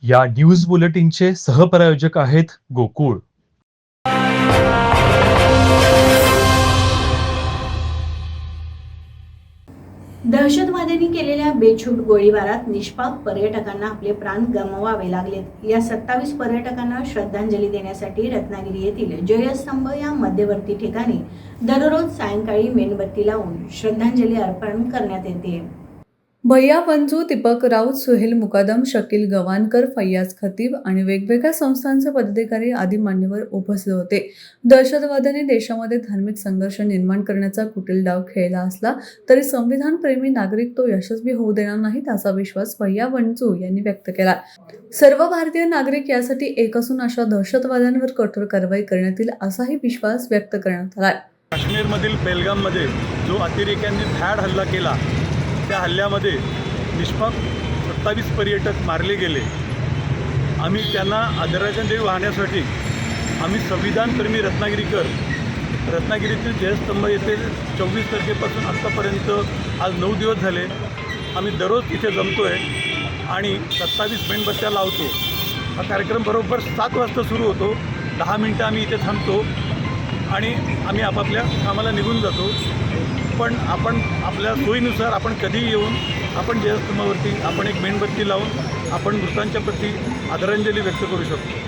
या न्यूज बुलेटिनचे सहप्रायोजक आहेत गोकुळ. दहशतवाद्यांनी केलेल्या बेछूट गोळीबारात निष्पाप पर्यटकांना आपले प्राण गमवावे लागलेत. या 27 पर्यटकांना श्रद्धांजली देण्यासाठी रत्नागिरी येथील जयस्तंभ या मध्यवर्ती ठिकाणी दररोज सायंकाळी मेणबत्ती लावून श्रद्धांजली अर्पण करण्यात येते. भैया पंजू, दीपक राऊत, सुहेल मुकादम, शकील गवानकर, फैयाज खतीब आणि वेगवेगळ्या संस्थांचे पदाधिकारी आदी मान्यवर उपस्थित होते. दहशतवाद्यांनी देशामध्ये धार्मिक संघर्ष निर्माण करण्याचा कुटील डाव खेळला असला तरी संविधानप्रेमी नागरिक तो यशस्वी होऊ देणार नाहीत असा विश्वास भैया पंजू यांनी व्यक्त केला. सर्व भारतीय नागरिक यासाठी एक असून अशा दहशतवाद्यांवर कठोर कारवाई करण्यात येईल असाही विश्वास व्यक्त करण्यात आला. काश्मीरमधील पेहलगाममध्ये जो अतिरेक्यांनी भ्याड हल्ला केला, त्या हल्ल्यामध्ये निष्पाप 27 पर्यटक मारले गेले. आम्ही त्यांना आदरांजली वाहण्यासाठी आम्ही संविधानप्रेमी रत्नागिरीतील जयस्तंभ येथे 24 तारखेपासून आत्तापर्यंत आज 9 दिवस झाले आम्ही दररोज इथे जमतो आहे आणि 27 मेणबत्त्या लावतो. हा कार्यक्रम बरोबर 7 वाजता सुरू होतो. 10 मिनटं आम्ही इथे थांबतो आणि आम्ही आपापल्या कामाला निघून जातो. पण आपण आपल्या सोयीनुसार आपण कधीही येऊन आपण जयस्तंभावरती आपण एक मेणबत्ती लावून आपण मृतांच्या प्रती आदरांजली व्यक्त करू शकतो.